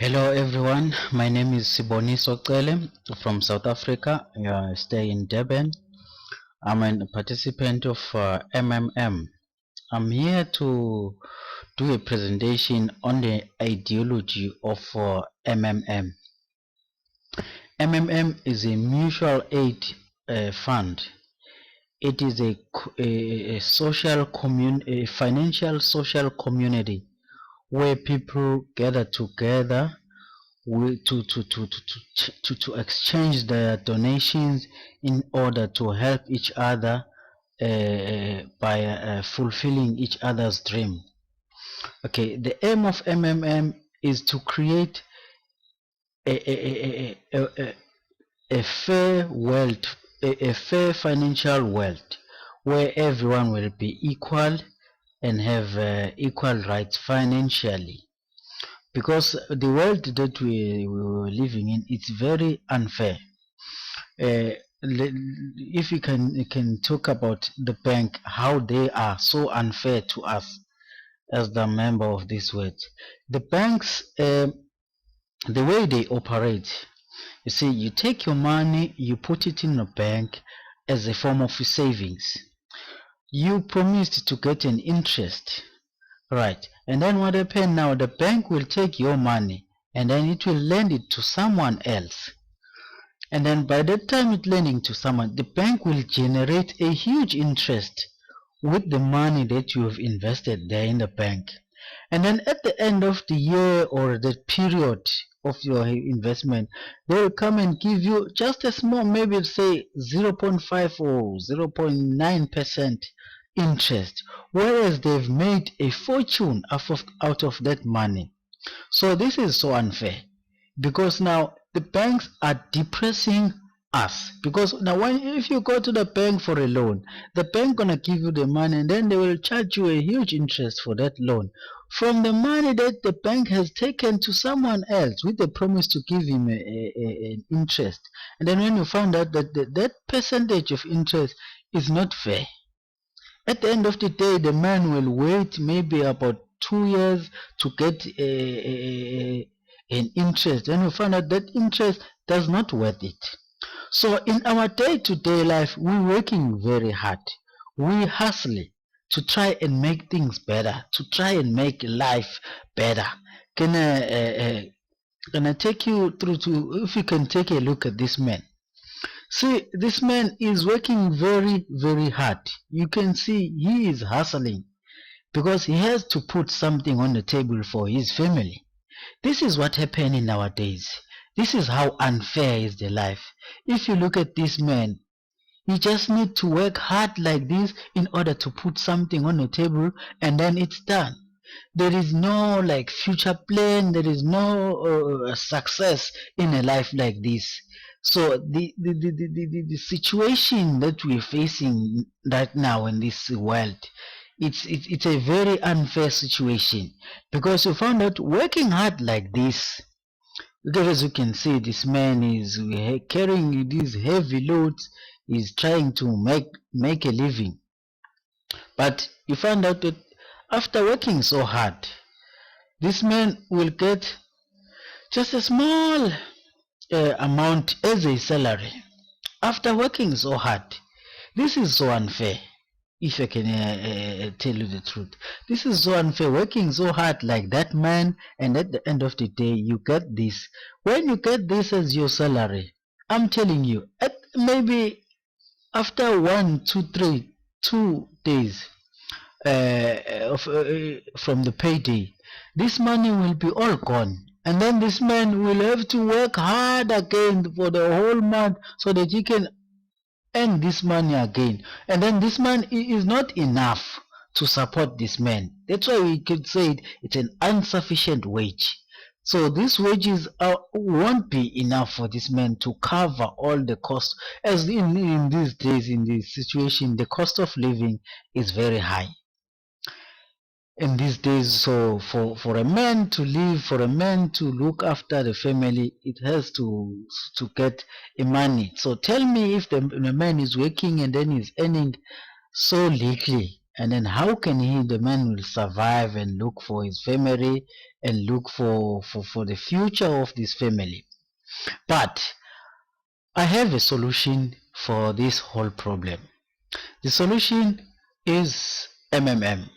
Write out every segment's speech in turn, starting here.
Hello everyone, my name is Siboni Socele from South Africa. I stay in Durban. I'm a participant of MMM. I'm here to do a presentation on the ideology of MMM. MMM is a mutual aid fund. It is a financial social community where people gather together to exchange their donations in order to help each other by fulfilling each other's dream. Okay, the aim of MMM is to create a fair wealth, a fair financial wealth where everyone will be equal and have equal rights financially, because the world that we were living in, it's very unfair. If you can talk about the bank, how they are so unfair to us as the member of this world. The banks, the way they operate, you see, you take your money, you put it in a bank as a form of savings. You promised to get an interest, right? And then what happens now? The bank will take your money and then it will lend it to someone else. And then by the time it's lending to someone, the bank will generate a huge interest with the money that you have invested there in the bank. And then at the end of the year or the period of your investment, they will come and give you just a small, maybe say 0.5 or 0.9% interest, whereas they've made a fortune out of that money. So this is so unfair, because now the banks are depressing us. Because now if you go to the bank for a loan, the bank gonna give you the money and then they will charge you a huge interest for that loan from the money that the bank has taken to someone else with the promise to give him an interest. And then when you find out that that percentage of interest is not fair, at the end of the day the man will wait maybe about 2 years to get an interest, and you find out that interest does not worth it. So in our day-to-day life, we're working very hard. We hustle to try and make things better, to try and make life better. Can I take you through to, if you can take a look at this man. See, this man is working very, very hard. You can see he is hustling because he has to put something on the table for his family. This is what happening nowadays. This is how unfair is the life. If you look at this man, he just need to work hard like this in order to put something on the table, and then it's done. There is no like future plan, there is no success in a life like this. So the situation that we're facing right now in this world, it's a very unfair situation, because you found out working hard like this, because as you can see, this man is carrying these heavy loads, is trying to make a living. But you find out that after working so hard, this man will get just a small amount as a salary after working so hard. This is so unfair. If I can tell you the truth, this is so unfair, working so hard like that man, and at the end of the day you get this. When you get this as your salary, I'm telling you, at maybe after 2 days from the payday, this money will be all gone, and then this man will have to work hard again for the whole month so that he can earn this money again. And then this man is not enough to support this man. That's why we could say it's an insufficient wage. So these wages won't be enough for this man to cover all the costs, as in these days, in this situation, the cost of living is very high in these days. So for a man to live, for a man to look after the family, it has to get a money. So tell me, if the man is working and then is earning so little, and then how can the man will survive and look for his family and look for the future of this family. But I have a solution for this whole problem. The solution is MMM.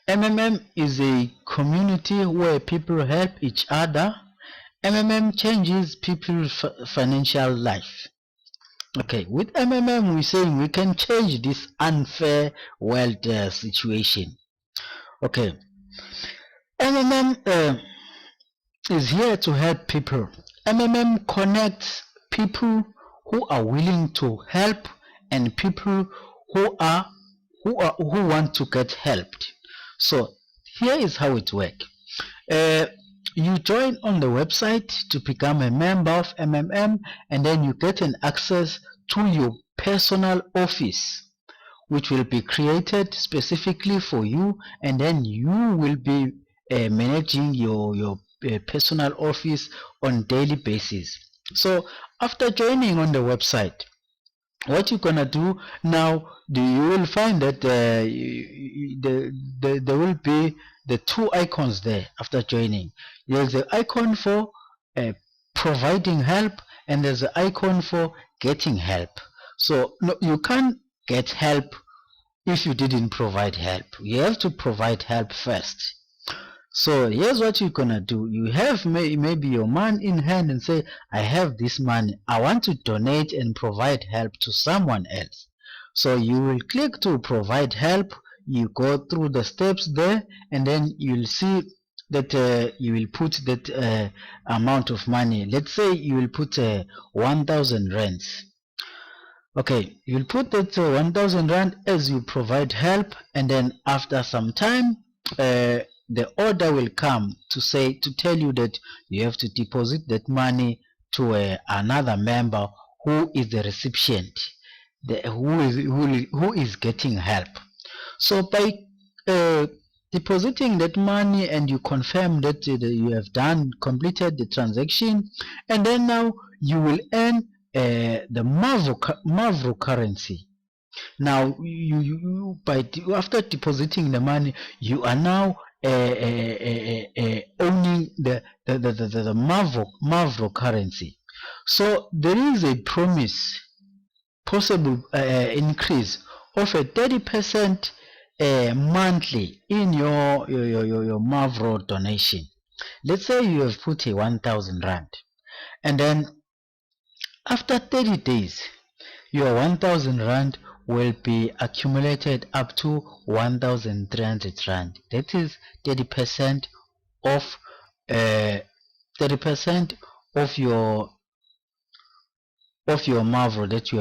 MMM is a community where people help each other. MMM changes people's financial life. Okay, with MMM we're saying we can change this unfair world situation. Okay, MMM is here to help people. MMM connects people who are willing to help and people who want to get helped. So here is how it works. You join on the website to become a member of MMM, and then you get an access to your personal office, which will be created specifically for you, and then you will be managing your personal office on daily basis. So after joining on the website, what you're gonna do now, you will find that there will be the two icons there after joining. There's the icon for providing help, and there's the icon for getting help. So no, you can't get help if you didn't provide help. You have to provide help first. So here's what you're gonna do. You have maybe your money in hand and say, I have this money, I want to donate and provide help to someone else. So you will click to provide help. You go through the steps there, and then you'll see that you will put that amount of money. Let's say you will put 1,000 rands. Okay, you'll put that 1,000 rand as you provide help, and then after some time the order will come to tell you that you have to deposit that money to another member who is the recipient, who is getting help. So by depositing that money, and you confirm that you have completed the transaction, and then now you will earn the Mavro currency. Now after depositing the money, you are now owning the Mavro currency. So there is a possible increase of a 30% monthly in your Mavro donation. Let's say you have put a 1,000 rand, and then after 30 days your 1,000 rand will be accumulated up to 1,300 rand. That is 30% of 30% of your Mavro that you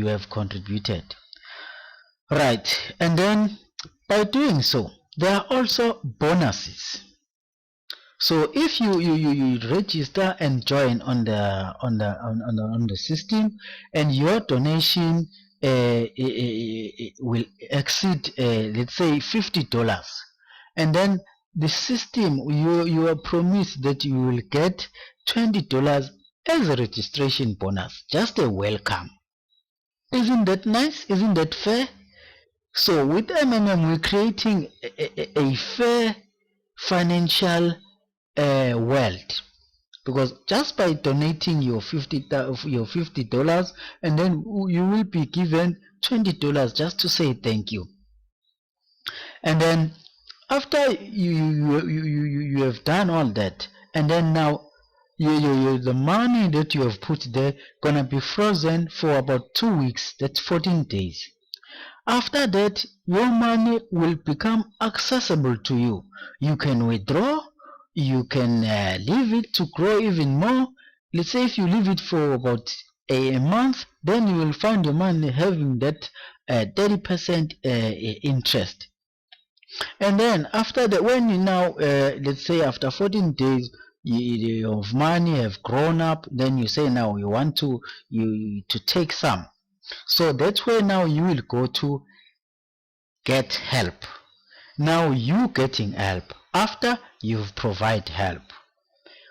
have contributed. Right, and then by doing so, there are also bonuses. So if you register and join on the system, and your donation will exceed let's say $50, and then the system, you are promised that you will get $20 as a registration bonus, just a welcome. Isn't that nice? Isn't that fair? So with MMM we're creating a fair financial world, because just by donating your $50, and then you will be given $20 just to say thank you. And then after you have done all that, and then now the money that you have put there gonna be frozen for about 2 weeks. That's 14 days. After that, your money will become accessible to you. You can withdraw, you can leave it to grow even more. Let's say if you leave it for about a month, then you will find your money having that 30% interest. And then after that, when you now let's say after 14 days your money have grown up, then you say now you want to take some. So that's where now you will go to get help. Now you getting help after you've provided help.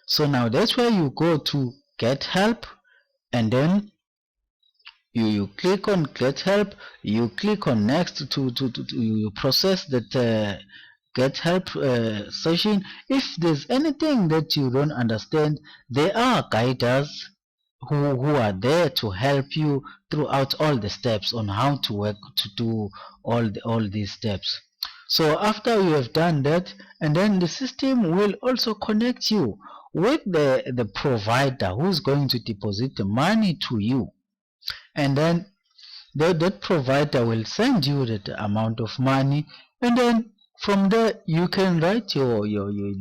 So now that's where you go to get help, and then You click on get help, you click on next to you process that get help session. If there's anything that you don't understand, there are guiders who are there to help you throughout all the steps on how to work to do all these steps. So after you have done that, and then the system will also connect you with the provider who's going to deposit the money to you, and then that provider will send you that amount of money, and then from there you can write your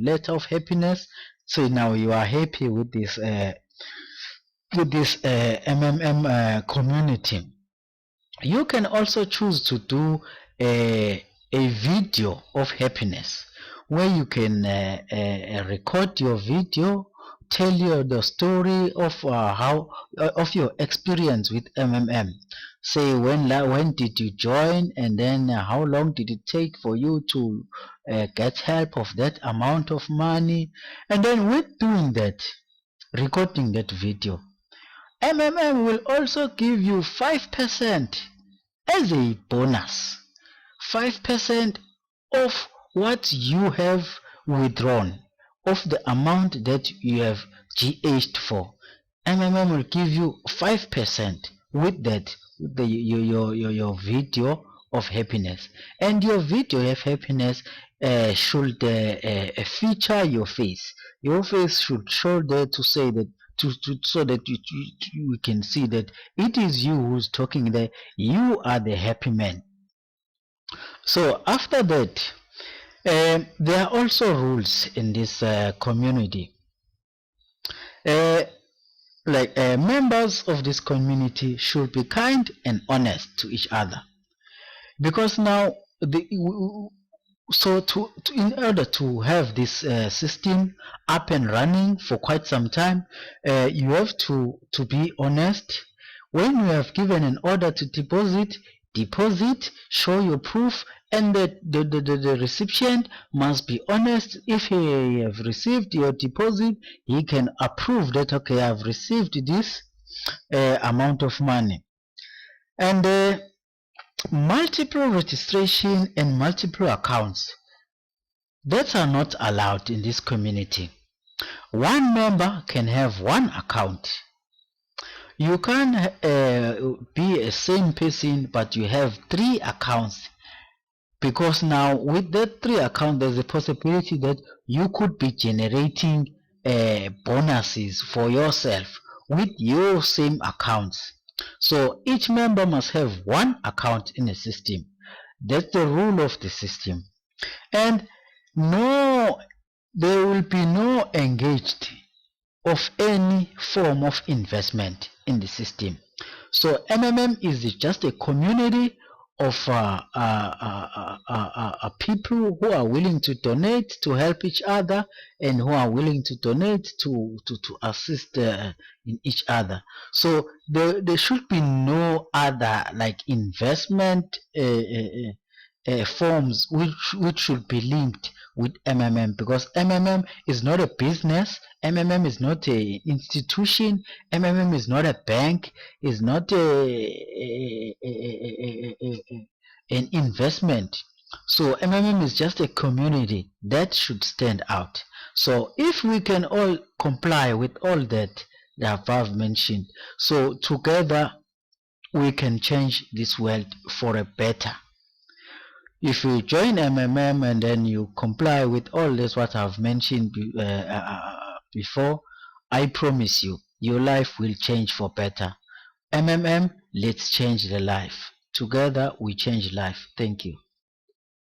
letter of happiness. So now you are happy with this MMM community. You can also choose to do a video of happiness, where you can record your video, tell you the story of how of your experience with MMM. Say when did you join, and then how long did it take for you to get help of that amount of money. And then with doing that, recording that video, MMM will also give you 5% as a bonus. 5% of what you have withdrawn, of the amount that you have GH'd for. MMM will give you 5% with that, with your video of happiness. And your video of happiness should feature your face. Your face should show there to say that so that you can see that it is you who's talking there. You are the happy man. So after that, there are also rules in this community. Members of this community should be kind and honest to each other, because now in order to have this system up and running for quite some time, you have to be honest. When you have given an order to deposit, show your proof, and the recipient must be honest. If he have received your deposit, he can approve that, okay, I've received this amount of money. And multiple registration and multiple accounts, that are not allowed in this community. One member can have one account. You can be a same person, but you have 3 accounts, because now with that 3 accounts, there's a possibility that you could be generating bonuses for yourself with your same accounts. So each member must have one account in the system. That's the rule of the system. And there will be no engaged of any form of investment in the system. So MMM is just a community of people who are willing to donate to help each other, and who are willing to donate to assist in each other. So there should be no other like investment forms which should be linked with MMM, because MMM is not a business, MMM is not an institution, MMM is not a bank, is not an investment. So MMM is just a community that should stand out. So if we can all comply with all that the above mentioned, so together we can change this world for a better. If you join MMM and then you comply with all this what I've mentioned before, I promise you, your life will change for better. MMM, let's change the life. Together we change life. Thank you.